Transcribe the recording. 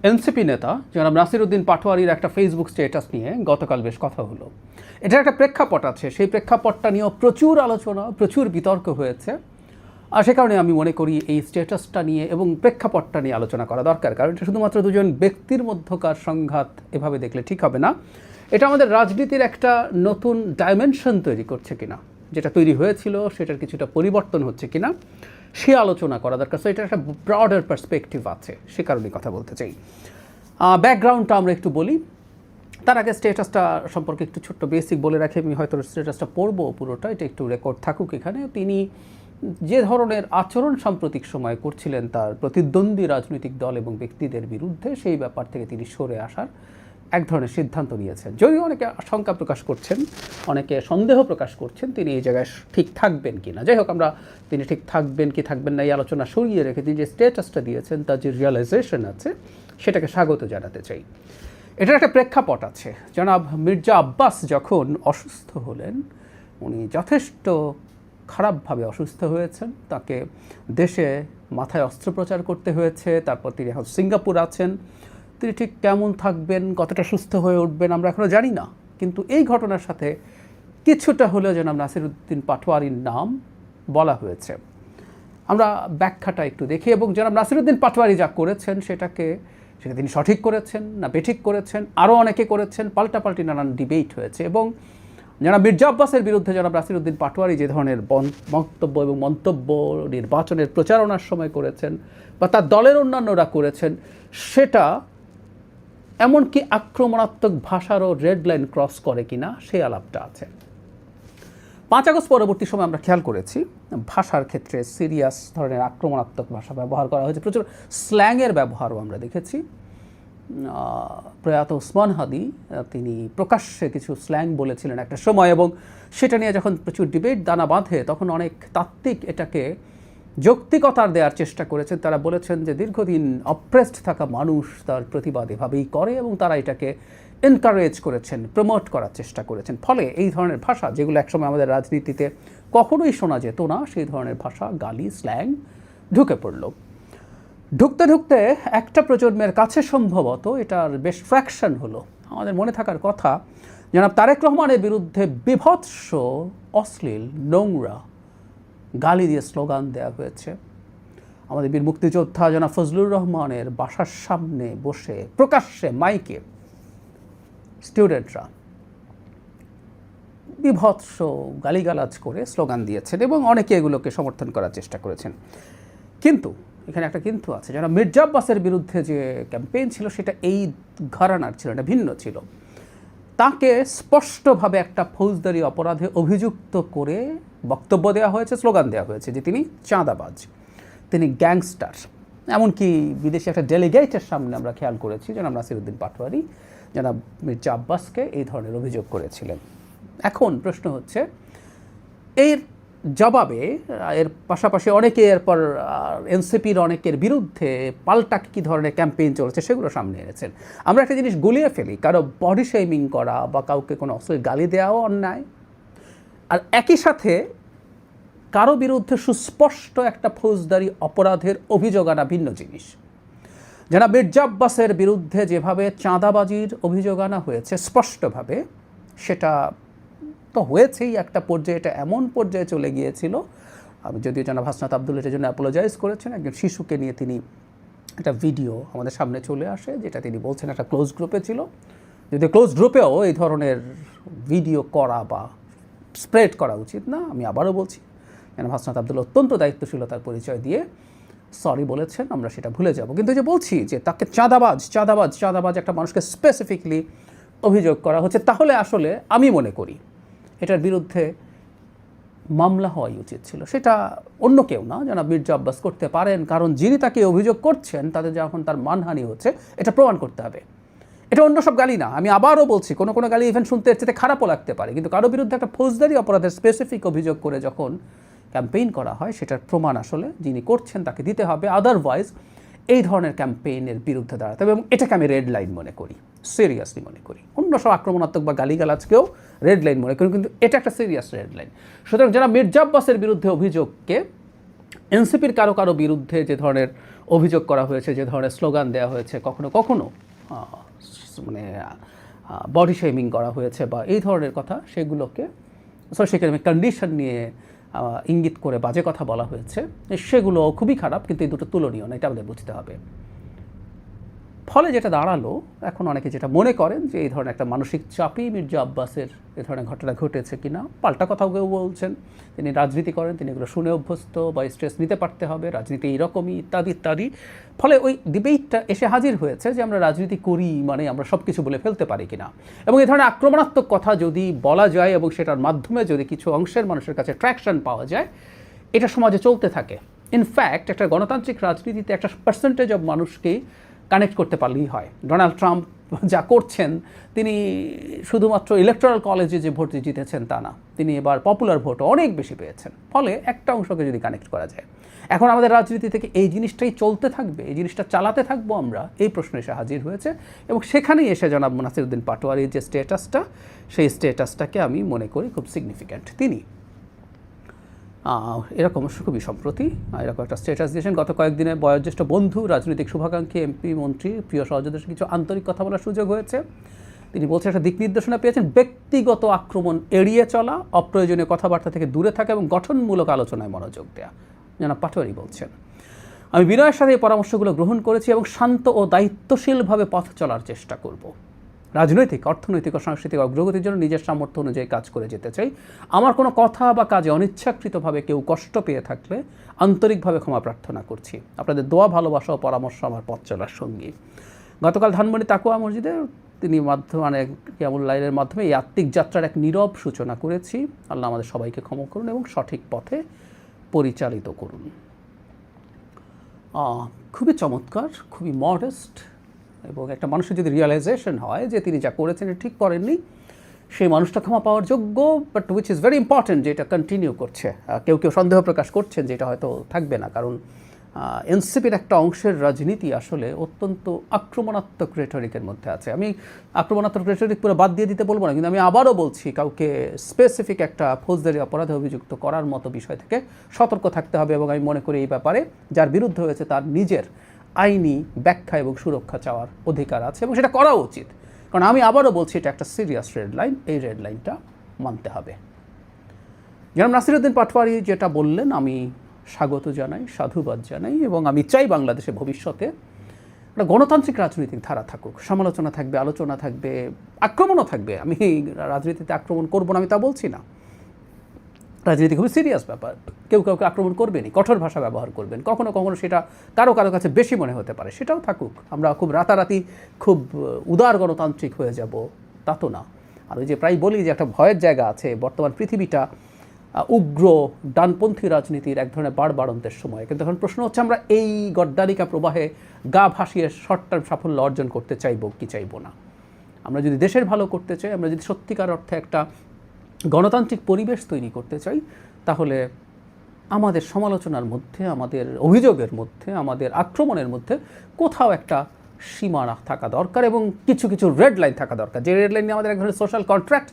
NCP নেতা জনাব নাসিরউদ্দিন পাটোয়ারির একটা ফেসবুক স্ট্যাটাস নিয়ে গতকাল বেশ কথা হলো। এটার একটা প্রেক্ষাপট আছে, সেই প্রেক্ষাপটটা নিয়েও প্রচুর আলোচনা, প্রচুর বিতর্ক হয়েছে। আর সে কারণে আমি মনে করি এই স্ট্যাটাসটা নিয়ে এবং প্রেক্ষাপটটা নিয়ে আলোচনা করা দরকার, কারণ এটা শুধুমাত্র দুজন ব্যক্তির মধ্যকার সংঘাত এভাবে দেখলে ঠিক হবে না। এটা আমাদের রাজনীতির একটা নতুন ডাইমেনশন তৈরি করছে কিনা, যেটা তৈরি হয়েছিল সেটার কিছুটা পরিবর্তন হচ্ছে কিনা সে আলোচনা করা দরকার। সো এটার একটা ব্রডার পার্সপেক্টিভ আছে, সে কারণে কথা বলতে চাই। ব্যাকগ্রাউন্ডটা আমরা একটু বলি, তার আগে স্ট্যাটাসটা সম্পর্কে একটু ছোট্ট বেসিক বলে রাখি। আমি হয়তো স্ট্যাটাসটা পড়বো পুরোটা, এটা একটু রেকর্ড থাকুক এখানে। তিনি যে ধরনের আচরণ সাম্প্রতিক সময়ে করছিলেন তার প্রতিদ্বন্দ্বী রাজনৈতিক দল এবং ব্যক্তিদের বিরুদ্ধে, সেই ব্যাপার থেকে তিনি সরে আসার এক ধরনের সিদ্ধান্ত নিয়েছেন। যদিও অনেকে আশঙ্কা প্রকাশ করছেন, অনেকে সন্দেহ প্রকাশ করছেন তিনি এই জায়গায় ঠিক থাকবেন কি না। যাই হোক, আমরা তিনি ঠিক থাকবেন কি থাকবেন না এই আলোচনা সরিয়ে রেখে তিনি যে স্ট্যাটাসটা দিয়েছেন তার যে রিয়েলাইজেশন আছে সেটাকে স্বাগত জানাতে চাই। এটার একটা প্রেক্ষাপট আছে। জনাব মির্জা আব্বাস যখন অসুস্থ হলেন, উনি যথেষ্ট খারাপভাবে অসুস্থ হয়েছেন, তাকে দেশে মাথায় অস্ত্রোপচার করতে হয়েছে। তারপর তিনি এখন সিঙ্গাপুর আছেন। তিনি ঠিক কেমন থাকবেন, কতটা সুস্থ হয়ে উঠবেন আমরা এখনও জানি না, কিন্তু এই ঘটনার সাথে কিছুটা হলেও জনাব নাসিরউদ্দিন পাটোয়ারির নাম বলা হয়েছে। আমরা ব্যাখ্যাটা একটু দেখি এবং জনাব নাসিরউদ্দিন পাটোয়ারি যা করেছেন সেটা তিনি সঠিক করেছেন না বেঠিক করেছেন, আরও অনেকে করেছেন, পাল্টাপাল্টি নানান ডিবেট হয়েছে। এবং জনাব মির্জা আব্বাসের বিরুদ্ধে জনাব নাসিরউদ্দিন পাটোয়ারি যে ধরনের বক্তব্য এবং মন্তব্য নির্বাচনের প্রচারণার সময় করেছেন বা তার দলের অন্যান্যরা করেছেন, সেটা এমনকি আক্রমণাত্মক ভাষারও রেড লাইন ক্রস করে কিনা সেই আলাপটা আছে। 5 আগস্ট পরবর্তী সময় আমরা খেয়াল করেছি ভাষার ক্ষেত্রে সিরিয়াস ধরনের আক্রমণাত্মক ভাষা ব্যবহার করা হয়েছে, প্রচুর স্ল্যাংয়ের ব্যবহারও আমরা দেখেছি। প্রয়াত ওসমান হাদি তিনি প্রকাশ্যে কিছু স্ল্যাং বলেছিলেন একটা সময়, এবং সেটা নিয়ে যখন প্রচুর ডিবেট দানা বাঁধে তখন অনেক তাত্ত্বিক এটাকে যৌক্তিকতার দেওয়ার চেষ্টা করেছেন। তারা বলেছেন যে দীর্ঘদিন অপ্রেসড থাকা মানুষ তার প্রতিবাদ এভাবেই করে এবং তারা এটাকে এনকারেজ করেছেন, প্রমোট করার চেষ্টা করেছেন। ফলে এই ধরনের ভাষা যেগুলো একসময় আমাদের রাজনীতিতে কখনোই শোনা যেত না, সেই ধরনের ভাষা, গালি, স্ল্যাং ঢুকে পড়ল। ঢুকতে ঢুকতে একটা প্রজন্মের কাছে সম্ভবত এটার বেশ ফ্র্যাকশন হলো। আমাদের মনে থাকার কথা, জনাব তারেক রহমানের বিরুদ্ধে বিভৎস, অশ্লীল, নোংরা গালি দিয়ে স্লোগান দেওয়া হয়েছে। আমাদের বীর মুক্তিযোদ্ধা জনাব ফজলুর রহমানের বাসার সামনে বসে প্রকাশ্যে মাইকে স্টুডেন্টরা বিভৎস গালিগালাজ করে স্লোগান দিয়েছেন এবং অনেকে এগুলোকে সমর্থন করার চেষ্টা করেছেন। কিন্তু এখানে একটা কিন্তু আছে, জনাব মির্জা আব্বাসের বিরুদ্ধে যে ক্যাম্পেইন ছিল সেটা এই ঘরানার ছিল না, ভিন্ন ছিল। তাকে স্পষ্টভাবে একটা ফৌজদারি অপরাধে অভিযুক্ত করে বক্তব্য দেওয়া হয়েছে, স্লোগান দেওয়া হয়েছে যে তিনি চাঁদাবাজ, তিনি গ্যাংস্টার। এমনকি বিদেশি একটা ডেলিগেটের সামনে আমরা খেয়াল করেছি জনাব নাসিরউদ্দিন পাটোয়ারি জনাব মির্জা আব্বাসকে এই ধরনের অভিযোগ করেছিলেন। এখন প্রশ্ন হচ্ছে, এর জবাবে এর পাশাপাশি অনেকে এরপর এনসিপির অনেকের বিরুদ্ধে পাল্টা কী ধরনের ক্যাম্পেইন চলেছে সেগুলো সামনে এনেছেন। আমরা একটা জিনিস গুলিয়ে ফেলি, কারো বডি শেমিং করা বা কাউকে কোনো অশ্লীল গালি দেওয়াও অন্যায়, আর একই সাথে কারো বিরুদ্ধে সুস্পষ্ট একটা ফৌজদারি অপরাধের অভিযোগ আনা ভিন্ন জিনিস। জনাব মির্জা আব্বাসের বিরুদ্ধে যেভাবে চাঁদাবাজির অভিযোগ আনা হয়েছে স্পষ্টভাবে, সেটা তো হয়েছেই একটা পর্যায়ে, এটা এমন পর্যায়ে চলে গিয়েছিল, আমি যদিও জনাব হাসনাত আব্দুল এটার জন্য অ্যাপোলোজাইজ করেছেন। একজন শিশুকে নিয়ে তিনি একটা ভিডিও আমাদের সামনে চলে আসে, যেটা তিনি বলছেন একটা ক্লোজ গ্রুপে ছিল। যদিও ক্লোজ গ্রুপেও এই ধরনের ভিডিও করা বা স্প্রেড করা উচিত না। আমি আবারও বলছি, জনাব হাসনাত আব্দুল অত্যন্ত দায়িত্বশীলতার পরিচয় দিয়ে সরি বলেছেন, আমরা সেটা ভুলে যাব। কিন্তু যে বলছি যে তাকে চাঁদাবাজ একটা মানুষকে স্পেসিফিকলি অভিযোগ করা হচ্ছে, তাহলে আসলে আমি মনে করি এটার বিরুদ্ধে মামলা হওয়াই উচিত ছিল। সেটা অন্য কেউ না, জনাব মির্জা আব্বাস করতে পারেন, কারণ যিনি তাকে অভিযোগ করছেন তাদের যখন তার মানহানি হচ্ছে এটা প্রমাণ করতে হবে। এটা অন্য সব গালি না, আমি আবারও বলছি, কোনো কোনো গালি ইভেন শুনতে এর চেয়ে খারাপও লাগতে পারে, কিন্তু কারো বিরুদ্ধে একটা ফৌজদারি অপরাধের স্পেসিফিক অভিযোগ করে যখন ক্যাম্পেইন করা হয় সেটার প্রমাণ আসলে যিনি করছেন তাকে দিতে হবে। আদারওয়াইজ এই ধরনের ক্যাম্পেইনের বিরুদ্ধে দাঁড়াতে হবে এবং এটাকে আমি রেড লাইন মনে করি, সিরিয়াসলি মনে করি। অন্য সব আক্রমণাত্মক বা গালিগালাজকেও রেড লাইন মনে করি, কিন্তু এটা একটা সিরিয়াস রেড লাইন। সুতরাং যারা মির্জা আব্বাসের বিরুদ্ধে অভিযোগকে এনসিপির কারো বিরুদ্ধে যে ধরনের অভিযোগ করা হয়েছে, যে ধরনের স্লোগান দেওয়া হয়েছে, কখনো কখনো মানে বডি শেমিং করা হয়েছে বা এই ধরনের কথা, সেগুলোকে সোশ্যাল ইকোনমিক কন্ডিশন নিয়ে ইঙ্গিত করে বাজে কথা বলা হয়েছে, সেগুলো খুবই খারাপ, কিন্তু এই দুটো তুলনীয় না, এটা আমাদের বুঝতে হবে। ফলে যেটা দাঁড়ালো, এখন অনেকে যেটা মনে করেন যে এই ধরনের একটা মানসিক চাপই মির্জা আব্বাসের এ ধরনের ঘটনা ঘটেছে কিনা। পাল্টা কথাও কেউ বলছেন তিনি রাজনীতি করেন, তিনি এগুলো শুনে অভ্যস্ত বা স্ট্রেস নিতে পারতে হবে, রাজনীতি এইরকমই, ইত্যাদি ইত্যাদি। ফলে ওই ডিবেটটা এসে হাজির হয়েছে যে আমরা রাজনীতি করি মানে আমরা সব কিছু বলে ফেলতে পারি কিনা, এবং এই ধরনের আক্রমণাত্মক কথা যদি বলা যায় এবং সেটার মাধ্যমে যদি কিছু অংশের মানুষের কাছে ট্র্যাকশন পাওয়া যায়, এটা সমাজে চলতে থাকে। ইনফ্যাক্ট একটা গণতান্ত্রিক রাজনীতিতে একটা পার্সেন্টেজ অফ মানুষকেই কানেক্ট করতে পারলেই হয়। ডোনাল্ড ট্রাম্প যা করছেন, তিনি শুধুমাত্র ইলেকট্রাল কলেজে যে ভোট জিতেছেন তা না, তিনি এবার পপুলার ভোটও অনেক বেশি পেয়েছেন। ফলে একটা অংশকে যদি কানেক্ট করা যায়, এখন আমাদের রাজনীতি থেকে এই জিনিসটাই চলতে থাকবে, এই জিনিসটা চালাতে থাকবো আমরা, এই প্রশ্ন এসে হাজির হয়েছে। এবং সেখানেই এসে জনাব নাসিরউদ্দিন পাটোয়ারির যে স্টেটাসটা, সেই স্টেটাসটাকে আমি মনে করি খুব সিগনিফিক্যান্ট। তিনি এরকম খুবই সম্প্রতি এরকম একটা স্ট্যাটাস দিয়েছেন। গত কয়েকদিনে বয়োজ্যেষ্ঠ বন্ধু, রাজনৈতিক শুভাকাঙ্ক্ষী, এমপি, মন্ত্রী, প্রিয় সহযোগীদের কিছু আন্তরিক কথা বলার সুযোগ হয়েছে। তিনি বলছেন একটা দিক নির্দেশনা পেয়েছেন, ব্যক্তিগত আক্রমণ এড়িয়ে চলা, অপ্রয়োজনীয় কথাবার্তা থেকে দূরে থাকা এবং গঠনমূলক আলোচনায় মনোযোগ দেওয়া। জনাব পাটোয়ারি বলছেন, আমি বিনয়ের সাথে এই পরামর্শগুলো গ্রহণ করেছি এবং শান্ত ও দায়িত্বশীলভাবে পথ চলার চেষ্টা করব। রাজনৈতিক, অর্থনৈতিক ও সাংস্কৃতিক অগ্রগতির জন্য নিজের সামর্থ্য অনুযায়ী কাজ করে যেতে চাই। আমার কোনো কথা বা কাজে অনিচ্ছাকৃতভাবে কেউ কষ্ট পেয়ে থাকলে আন্তরিকভাবে ক্ষমা প্রার্থনা করছি। আপনাদের দোয়া, ভালোবাসা ও পরামর্শ আমার পথ চলার সঙ্গী। গতকাল ধানমন্ডি তাকুয়া মসজিদে তিনি মানে কিয়ামুল লাইলের মাধ্যমে এই আত্মিক যাত্রার এক নীরব সূচনা করেছি। আল্লাহ আমাদের সবাইকে ক্ষমা করুন এবং সঠিক পথে পরিচালিত করুন। খুবই চমৎকার, খুবই মডেস্ট, এবং একটা মানুষের যদি রিয়েলাইজেশন হয় যে তিনি যা করেছেন ঠিক করেননি, সেই মানুষটা ক্ষমা পাওয়ার যোগ্য, but which is very important যে এটা কন্টিনিউ করছে। কেউ কেউ সন্দেহ প্রকাশ করছেন যে এটা হয়তো থাকবে না, কারণ এনসিপির একটা অংশের রাজনীতি আসলে অত্যন্ত আক্রমণাত্মক রেটরিকের মধ্যে আছে। আমি আক্রমণাত্মক রেটরিক পুরো বাদ দিয়ে দিতে বলবো না, কিন্তু আমি আবারও বলছি, কাউকে স্পেসিফিক একটা ফৌজদারি অপরাধে অভিযুক্ত করার মতো বিষয় থেকে সতর্ক থাকতে হবে। এবং আমি মনে করি এই ব্যাপারে যার বিরুদ্ধে হয়েছে তার নিজের আইনি ব্যাখ্যা এবং সুরক্ষা চাওয়ার অধিকার আছে, এবং সেটা করা উচিত। কারণ আমি আবারও বলছি, এটা একটা সিরিয়াস রেড লাইন, এই রেড লাইনটা মানতে হবে। জনাব নাসিরউদ্দিন পাটোয়ারি যেটা বললেন, আমি স্বাগত জানাই, সাধুবাদ জানাই, এবং আমি চাই বাংলাদেশে ভবিষ্যতে একটা গণতান্ত্রিক রাজনৈতিক ধারা থাকুক, সমালোচনা থাকবে, আলোচনা থাকবে, আক্রমণও থাকবে। আমি রাজনীতিতে আক্রমণ করবো না আমি তা বলছি না, রাজনীতি খুবই সিরিয়াস ব্যাপার, কেউ কাউকে আক্রমণ করবেনই, কঠোর ভাষা ব্যবহার করবেন, কখনো কখনো সেটা কারো কারো কাছে বেশি মনে হতে পারে, সেটাও থাকুক। আমরা খুব রাতারাতি খুব উদার গণতান্ত্রিক হয়ে যাব তা তো না। আর ওই যে প্রায় বলি যে একটা ভয়ের জায়গা আছে, বর্তমান পৃথিবীটা উগ্র ডানপন্থী রাজনীতির এক ধরনের বাড়বাড়ন্তের সময়। কিন্তু এখন প্রশ্ন হচ্ছে, আমরা এই গড্ডালিকা প্রবাহে গা ভাসিয়ে শর্ট টার্ম সাফল্য অর্জন করতে চাইব কি চাইব না। আমরা যদি দেশের ভালো করতে চাই, আমরা যদি সত্যিকার অর্থে একটা গণতান্ত্রিক পরিবেশ তৈরি করতে চাই, তাহলে আমাদের সমালোচনার মধ্যে, আমাদের অভিযোগের মধ্যে, আমাদের আক্রমণের মধ্যে কোথাও একটা সীমানা থাকা দরকার, এবং কিছু কিছু রেড লাইন থাকা দরকার, যে রেড লাইন নিয়ে আমাদের এক ধরনের সোশ্যাল কন্ট্রাক্ট